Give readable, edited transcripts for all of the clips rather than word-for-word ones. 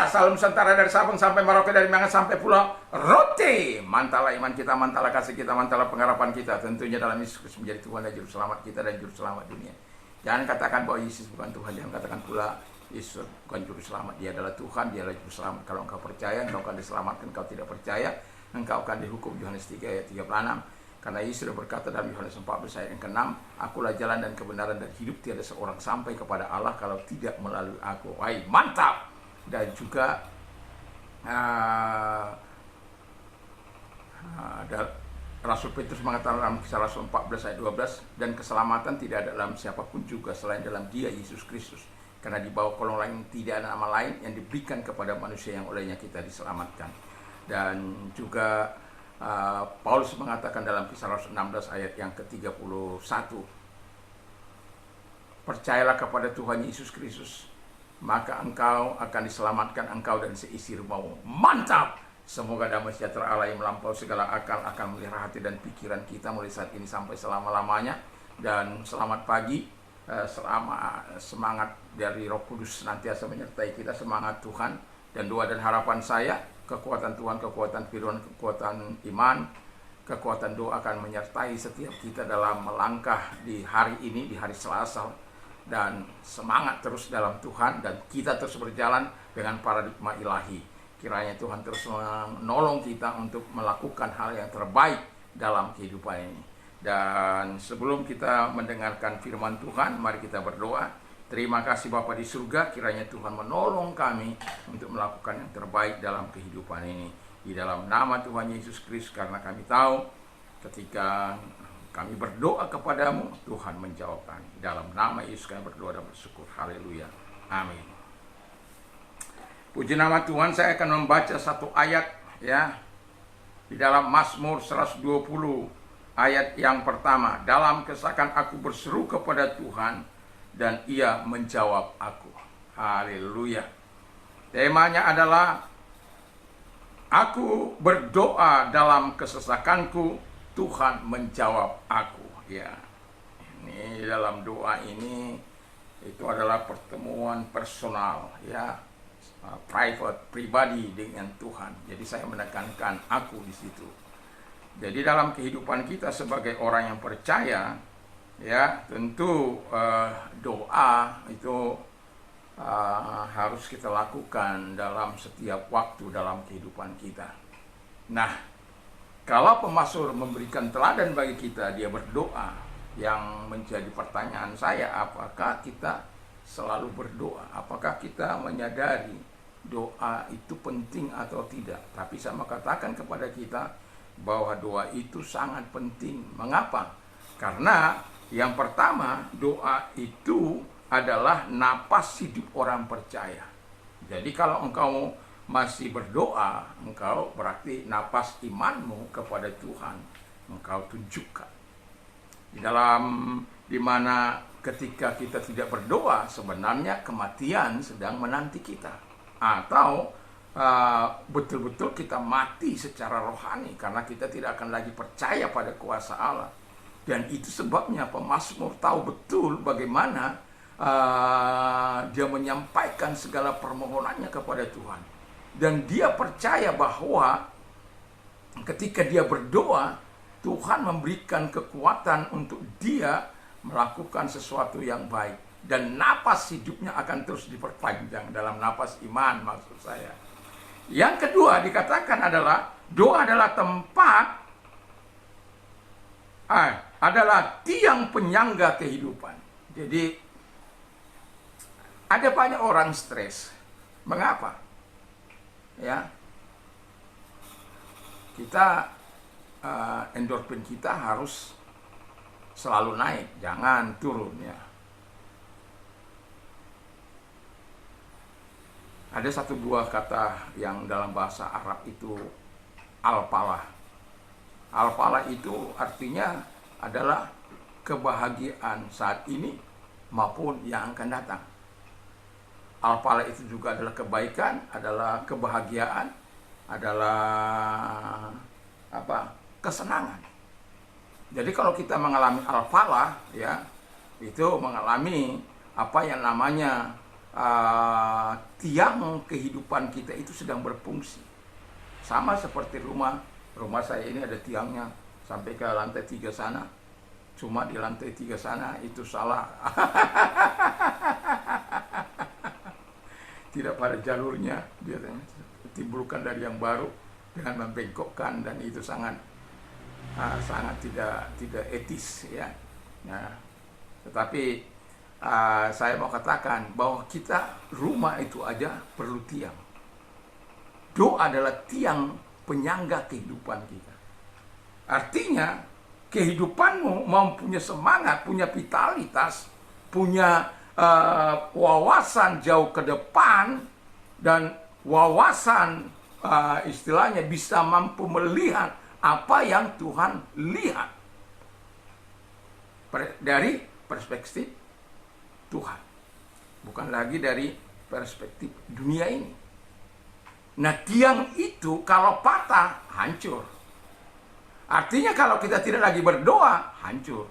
Indonesia, Salam Nusantara dari Sabang sampai Merauke, dari Mangan sampai Pulau Rote. Mantalah iman kita, mantalah kasih kita, mantalah pengharapan kita. Tentunya dalam Yesus Kristus menjadi Tuhan dan Juru Selamat kita dan Juru Selamat dunia. Jangan katakan bahwa Yesus bukan Tuhan, jangan katakan pula Yesus bukan Juru Selamat. Dia adalah Tuhan, dia adalah Juru Selamat. Kalau engkau percaya, engkau akan diselamatkan. Kalau tidak percaya, engkau akan dihukum. Yohanes 3 ayat 36. Karena Yesus sudah berkata dalam Yohanes 14 ayat yang ke-6, akulah jalan dan kebenaran dan hidup, tiada seorang sampai kepada Allah kalau tidak melalui aku. Wahai, mantap! Dan juga Rasul Petrus mengatakan dalam Kisah Rasul 14 ayat 12, dan keselamatan tidak ada dalam siapapun juga selain dalam Dia, Yesus Kristus. Karena di bawah kolong lain tidak ada nama lain yang diberikan kepada manusia yang olehnya kita diselamatkan. Dan juga Paulus mengatakan dalam Kisah Rasul 16 ayat yang ke-31, percayalah kepada Tuhan Yesus Kristus, maka engkau akan diselamatkan, engkau dan seisi rumahmu. Mantap! Semoga damai sejahtera Allah yang melampaui segala akal akan melihara hati dan pikiran kita mulai saat ini sampai selama-lamanya. Dan selamat pagi, semangat dari Roh Kudus senantiasa menyertai kita, semangat Tuhan. Dan doa dan harapan saya, kekuatan Tuhan, kekuatan firman, kekuatan iman, kekuatan doa akan menyertai setiap kita dalam melangkah di hari ini, di hari Selasa. Dan semangat terus dalam Tuhan, dan kita terus berjalan dengan paradigma ilahi. Kiranya Tuhan terus menolong kita untuk melakukan hal yang terbaik dalam kehidupan ini. Dan sebelum kita mendengarkan firman Tuhan, mari kita berdoa. Terima kasih Bapa di surga, kiranya Tuhan menolong kami untuk melakukan yang terbaik dalam kehidupan ini. Di dalam nama Tuhan Yesus Kristus, karena kami tahu ketika kami berdoa kepadamu, Tuhan menjawab kami. Dalam nama Yesus kami berdoa dan bersyukur. Haleluya. Amin. Puji nama Tuhan. Saya akan membaca satu ayat ya di dalam Mazmur 120 ayat yang pertama. Dalam kesesakan aku berseru kepada Tuhan dan Ia menjawab aku. Haleluya. Temanya adalah aku berdoa dalam kesesakanku, Tuhan menjawab aku. Ya, ini dalam doa ini itu adalah pertemuan personal, ya, private, pribadi dengan Tuhan. Jadi saya menekankan aku di situ. Jadi dalam kehidupan kita sebagai orang yang percaya, ya, tentu doa itu harus kita lakukan dalam setiap waktu dalam kehidupan kita. Nah, kalau pemazmur memberikan teladan bagi kita, dia berdoa, yang menjadi pertanyaan saya, apakah kita selalu berdoa? Apakah kita menyadari doa itu penting atau tidak? Tapi saya mau katakan kepada kita bahwa doa itu sangat penting. Mengapa? Karena yang pertama, doa itu adalah napas hidup orang percaya. Jadi kalau engkau masih berdoa, engkau berarti napas imanmu kepada Tuhan engkau tunjukkan. Di mana ketika kita tidak berdoa, sebenarnya kematian sedang menanti kita. Atau betul-betul kita mati secara rohani karena kita tidak akan lagi percaya pada kuasa Allah. Dan itu sebabnya pemazmur tahu betul bagaimana dia menyampaikan segala permohonannya kepada Tuhan. Dan dia percaya bahwa ketika dia berdoa, Tuhan memberikan kekuatan untuk dia melakukan sesuatu yang baik. Dan napas hidupnya akan terus diperpanjang dalam napas iman, maksud saya. Yang kedua dikatakan adalah doa adalah tempat, adalah tiang penyangga kehidupan. Jadi ada banyak orang stres. Mengapa? Ya, kita endorfin kita harus selalu naik, jangan turun ya. Ada satu buah kata yang dalam bahasa Arab itu al-falah. Al-falah itu artinya adalah kebahagiaan saat ini maupun yang akan datang. Al-falah itu juga adalah kebaikan, adalah kebahagiaan, adalah kesenangan. Jadi kalau kita mengalami al-falah, ya, itu mengalami apa yang namanya tiang kehidupan kita itu sedang berfungsi. Sama seperti rumah saya ini ada tiangnya sampai ke lantai 3 sana. Cuma di lantai 3 sana itu salah. Tidak pada jalurnya, dia timbulkan dari yang baru dengan membengkokkan, dan itu sangat tidak etis ya. Nah, tetapi saya mau katakan bahwa kita rumah itu aja perlu tiang. Doa adalah tiang penyangga kehidupan kita. Artinya kehidupanmu mempunyai semangat, punya vitalitas, punya wawasan jauh ke depan, dan wawasan istilahnya bisa mampu melihat apa yang Tuhan lihat dari perspektif Tuhan, bukan lagi dari perspektif dunia ini. Nah, tiang itu kalau patah, hancur. Artinya kalau kita tidak lagi berdoa, hancur.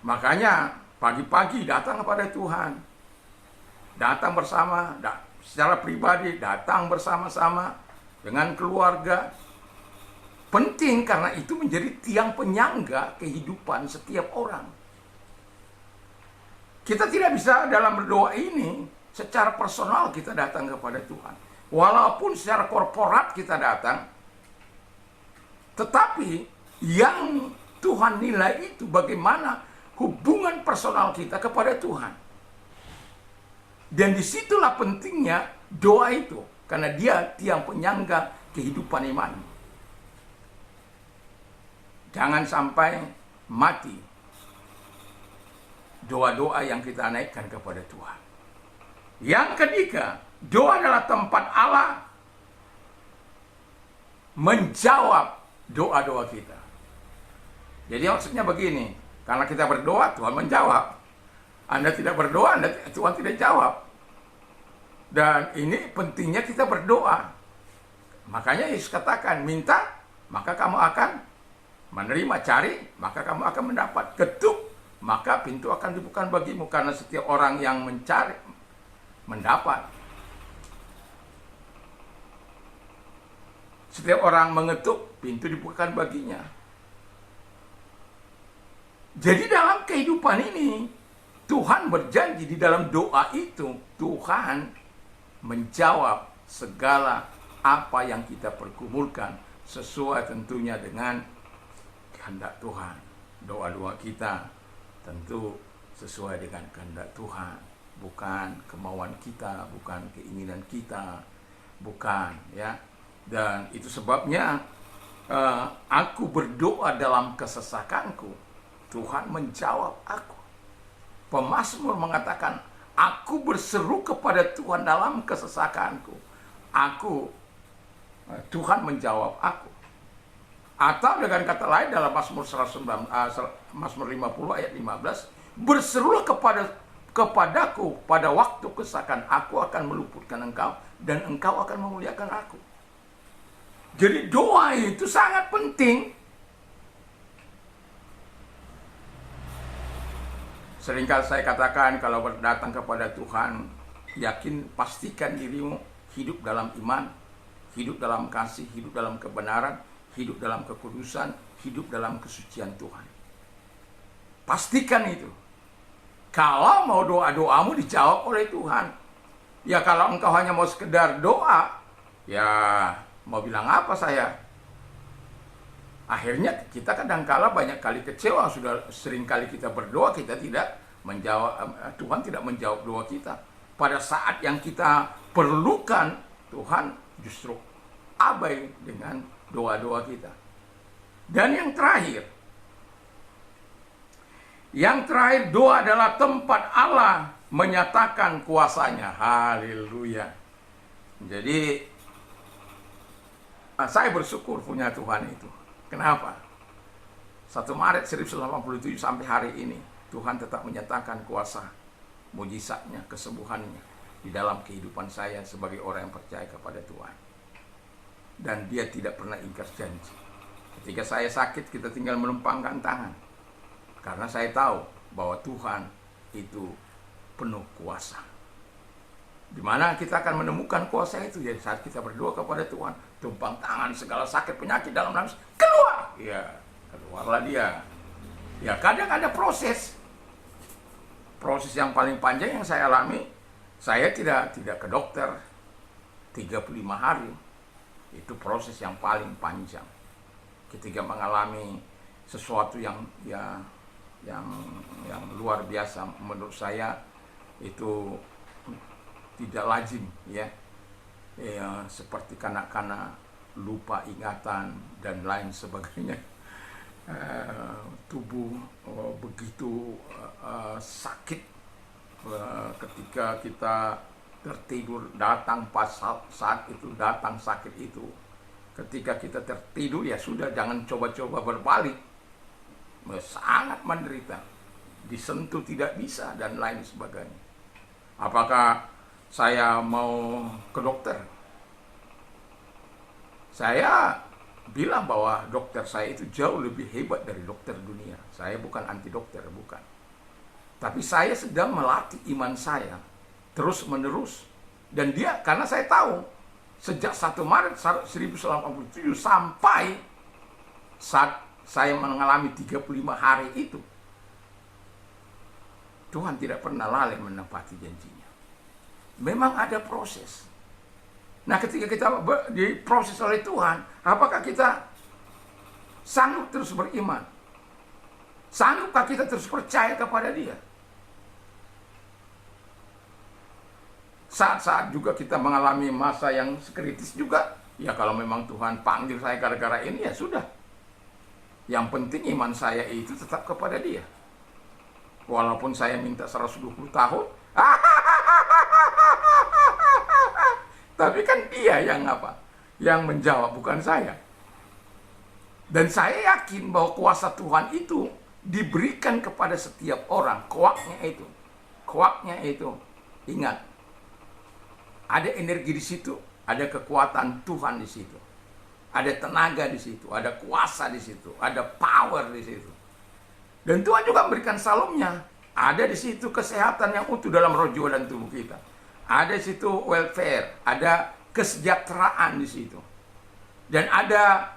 Makanya pagi-pagi datang kepada Tuhan. Datang bersama, secara pribadi, datang bersama-sama dengan keluarga. Penting karena itu menjadi tiang penyangga kehidupan setiap orang. Kita tidak bisa dalam berdoa ini secara personal kita datang kepada Tuhan. Walaupun secara korporat kita datang, tetapi yang Tuhan nilai itu bagaimana hubungan personal kita kepada Tuhan. Dan disitulah pentingnya doa itu, karena dia tiang penyangga kehidupan iman. Jangan sampai mati doa-doa yang kita naikkan kepada Tuhan. Yang ketiga, doa adalah tempat Allah menjawab doa-doa kita. Jadi maksudnya begini, karena kita berdoa, Tuhan menjawab. Anda tidak berdoa, Tuhan tidak jawab. Dan ini pentingnya kita berdoa. Makanya Yesus katakan, minta, maka kamu akan menerima, cari, maka kamu akan mendapat. Ketuk, maka pintu akan dibuka bagimu. Karena setiap orang yang mencari, mendapat. Setiap orang mengetuk, pintu dibukakan baginya. Jadi dalam kehidupan ini, Tuhan berjanji di dalam doa itu, Tuhan menjawab segala apa yang kita pergumulkan, sesuai tentunya dengan kehendak Tuhan. Doa-doa kita tentu sesuai dengan kehendak Tuhan, bukan kemauan kita, bukan keinginan kita, bukan ya. Dan itu sebabnya aku berdoa dalam kesesakanku, Tuhan menjawab aku. Pemazmur mengatakan, aku berseru kepada Tuhan dalam kesesakanku. Tuhan menjawab aku. Atau dengan kata lain dalam Mazmur 50 ayat 15, berserulah kepadaku pada waktu kesesakan, aku akan meluputkan engkau dan engkau akan memuliakan aku. Jadi doa itu sangat penting. Seringkali saya katakan kalau datang kepada Tuhan, yakin, pastikan dirimu hidup dalam iman, hidup dalam kasih, hidup dalam kebenaran, hidup dalam kekudusan, hidup dalam kesucian Tuhan. Pastikan itu. Kalau mau doa-doamu dijawab oleh Tuhan. Ya kalau engkau hanya mau sekedar doa, ya mau bilang apa saya? Akhirnya kita kadangkala banyak kali kecewa, sudah sering kali kita berdoa, kita tidak menjawab, Tuhan tidak menjawab doa kita. Pada saat yang kita perlukan, Tuhan justru abai dengan doa-doa kita. Dan yang terakhir, doa adalah tempat Allah menyatakan kuasanya. Haleluya. Jadi saya bersyukur punya Tuhan itu. Kenapa? 1 Maret 1987 sampai hari ini, Tuhan tetap menyatakan kuasa, mujizatnya, kesembuhannya di dalam kehidupan saya sebagai orang yang percaya kepada Tuhan. Dan dia tidak pernah ingkar janji. Ketika saya sakit, kita tinggal menumpangkan tangan. Karena saya tahu bahwa Tuhan itu penuh kuasa. Di mana kita akan menemukan kuasa itu ya saat kita berdoa kepada Tuhan, tumpang tangan segala sakit penyakit dalam nama keluar. Ya, keluarlah dia. Ya, kadang ada proses. Proses yang paling panjang yang saya alami, saya tidak ke dokter 35 hari. Itu proses yang paling panjang. Ketika mengalami sesuatu yang luar biasa menurut saya, itu tidak lazim ya, seperti kanak-kanak lupa ingatan dan lain sebagainya. Tubuh begitu sakit ketika kita tertidur, datang pas saat itu datang sakit itu. Ketika kita tertidur ya sudah, jangan coba-coba berbalik, sangat menderita, disentuh tidak bisa dan lain sebagainya. Apakah saya mau ke dokter? Saya bilang bahwa dokter saya itu jauh lebih hebat dari dokter dunia. Saya bukan anti dokter, bukan. Tapi saya sedang melatih iman saya terus menerus. Dan dia, karena saya tahu sejak 1 Maret 1987 sampai saat saya mengalami 35 hari itu, Tuhan tidak pernah lalai menepati janjinya. Memang ada proses. Nah, ketika kita diproses oleh Tuhan, apakah kita sanggup terus beriman? Sanggupkah kita terus percaya kepada Dia? Saat-saat juga kita mengalami masa yang kritis juga, ya kalau memang Tuhan panggil saya gara-gara ini, ya sudah. Yang penting iman saya itu tetap kepada Dia. Walaupun saya minta 120 tahun, tapi kan Dia yang yang menjawab, bukan saya. Dan saya yakin bahwa kuasa Tuhan itu diberikan kepada setiap orang. Kuaknya itu, ingat, ada energi di situ, ada kekuatan Tuhan di situ, ada tenaga di situ, ada kuasa di situ, ada power di situ. Dan Tuhan juga memberikan salumnya. Ada di situ kesehatan yang utuh dalam roh, jiwa, dan tubuh kita. Ada di situ welfare, ada kesejahteraan di situ. Dan ada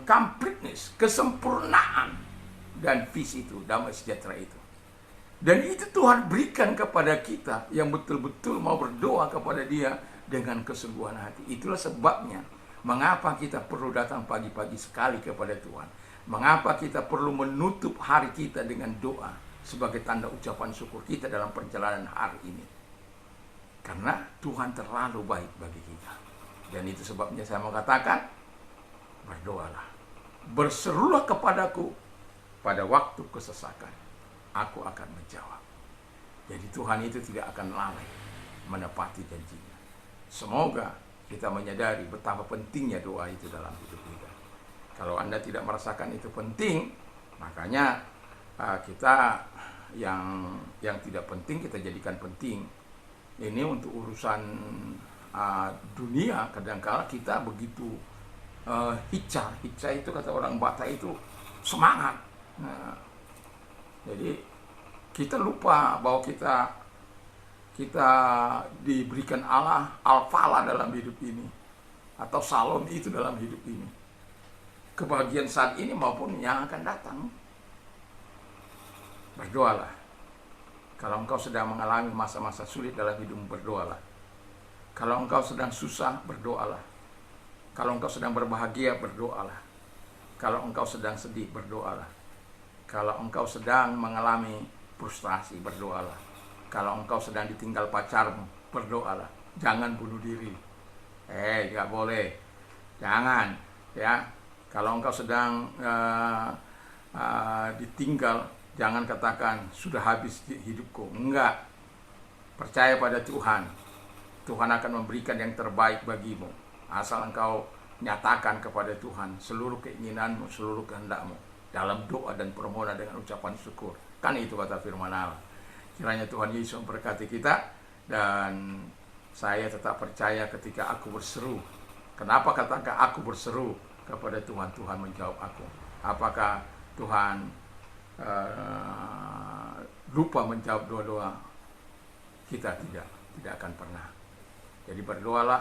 completeness, kesempurnaan. Dan visi itu, damai sejahtera itu. Dan itu Tuhan berikan kepada kita yang betul-betul mau berdoa kepada Dia dengan kesungguhan hati. Itulah sebabnya mengapa kita perlu datang pagi-pagi sekali kepada Tuhan. Mengapa kita perlu menutup hari kita dengan doa sebagai tanda ucapan syukur kita dalam perjalanan hari ini. Karena Tuhan terlalu baik bagi kita. Dan itu sebabnya saya mau katakan, berdoalah. Berserulah kepadaku pada waktu kesesakan. Aku akan menjawab. Jadi Tuhan itu tidak akan lalai menepati janjinya. Semoga kita menyadari betapa pentingnya doa itu dalam hidup kita. Kalau Anda tidak merasakan itu penting, makanya kita yang tidak penting kita jadikan penting. Ini untuk urusan dunia, kadang-kala kita begitu hicca itu kata orang Batak itu semangat. Nah, jadi kita lupa bahwa kita diberikan Allah al-falah dalam hidup ini, atau salom itu dalam hidup ini. Kebahagiaan saat ini maupun yang akan datang. Berdoalah. Kalau engkau sedang mengalami masa-masa sulit dalam hidupmu, berdoalah. Kalau engkau sedang susah, berdoalah. Kalau engkau sedang berbahagia, berdoalah. Kalau engkau sedang sedih, berdoalah. Kalau engkau sedang mengalami frustrasi, berdoalah. Kalau engkau sedang ditinggal pacarmu, berdoalah. Jangan bunuh diri. Gak boleh. Jangan, ya. Kalau engkau sedang ditinggal, jangan katakan sudah habis hidupku. Enggak. Percaya pada Tuhan. Tuhan akan memberikan yang terbaik bagimu. Asal engkau nyatakan kepada Tuhan seluruh keinginanmu, seluruh kehendakmu dalam doa dan permohonan dengan ucapan syukur. Kan itu kata firman Allah. Kiranya Tuhan Yesus memberkati kita. Dan saya tetap percaya ketika aku berseru. Kenapa katakan aku berseru kepada Tuhan, Tuhan menjawab aku. Apakah Tuhan lupa menjawab doa-doa, kita tidak akan pernah. Jadi berdoalah,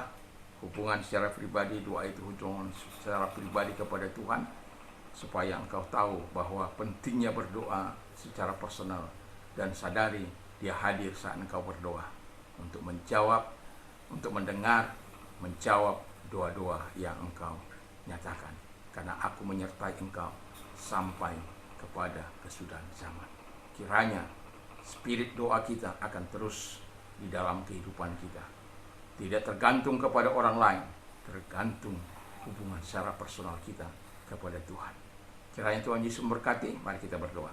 hubungan secara pribadi, doa itu hubungan secara pribadi kepada Tuhan, supaya engkau tahu bahwa pentingnya berdoa secara personal, dan sadari Dia hadir saat engkau berdoa untuk menjawab, untuk mendengar, menjawab doa-doa yang engkau nyatakan. Karena aku menyertai engkau sampai kepada kesudahan zaman. Kiranya spirit doa kita akan terus di dalam kehidupan kita, tidak tergantung kepada orang lain, tergantung hubungan secara personal kita kepada Tuhan. Kiranya Tuhan Yesus memberkati. Mari kita berdoa.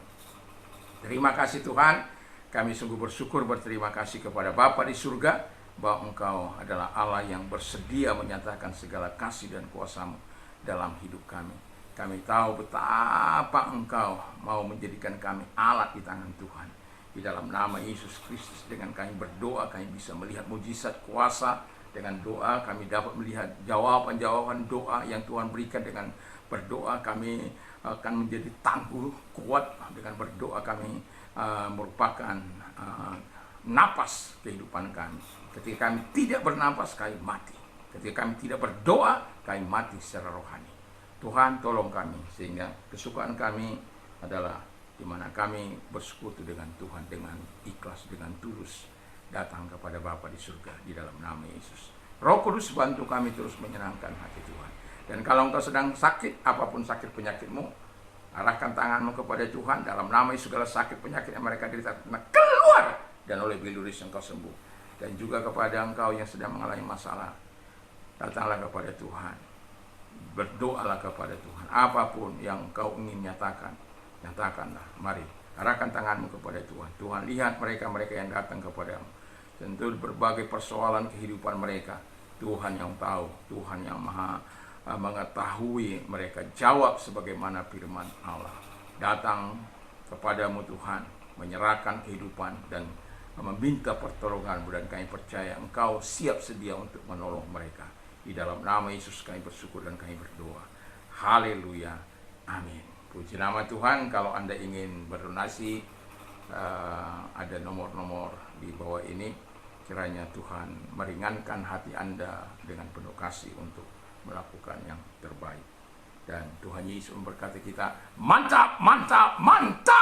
Terima kasih Tuhan, kami sungguh bersyukur, berterima kasih kepada Bapa di surga, bahwa Engkau adalah Allah yang bersedia menyatakan segala kasih dan kuasa-Mu dalam hidup kami. Kami tahu betapa Engkau mau menjadikan kami alat di tangan Tuhan. Di dalam nama Yesus Kristus, dengan kami berdoa, kami bisa melihat mujizat kuasa. Dengan doa kami dapat melihat jawaban-jawaban doa yang Tuhan berikan. Dengan berdoa kami akan menjadi tangguh, kuat. Dengan berdoa kami merupakan napas kehidupan kami. Ketika kami tidak bernapas, kami mati. Ketika kami tidak berdoa, kami mati secara rohani. Tuhan tolong kami, sehingga kesukaan kami adalah di mana kami bersekutu dengan Tuhan dengan ikhlas, dengan tulus, datang kepada Bapa di surga di dalam nama Yesus. Roh Kudus bantu kami terus menyenangkan hati Tuhan. Dan kalau engkau sedang sakit, apapun sakit penyakitmu, arahkan tanganmu kepada Tuhan. Dalam nama Yesus, segala sakit penyakit yang mereka derita keluar, dan oleh biluris engkau sembuh. Dan juga kepada engkau yang sedang mengalami masalah, datanglah kepada Tuhan, berdoalah kepada Tuhan. Apapun yang engkau ingin nyatakan, nyatakanlah. Mari arahkan tanganmu kepada Tuhan. Tuhan lihat mereka-mereka yang datang kepadamu, tentu berbagai persoalan kehidupan mereka. Tuhan yang tahu, Tuhan yang maha mengetahui mereka. Jawab sebagaimana firman Allah. Datang kepadamu Tuhan, menyerahkan kehidupan dan meminta pertolonganmu, dan kami percaya Engkau siap sedia untuk menolong mereka. Di dalam nama Yesus kami bersyukur dan kami berdoa. Haleluya. Amin. Puji nama Tuhan. Kalau Anda ingin berdonasi, ada nomor-nomor di bawah ini. Kiranya Tuhan meringankan hati Anda dengan penuh kasih untuk melakukan yang terbaik. Dan Tuhan Yesus memberkati kita. Mantap, mantap, mantap.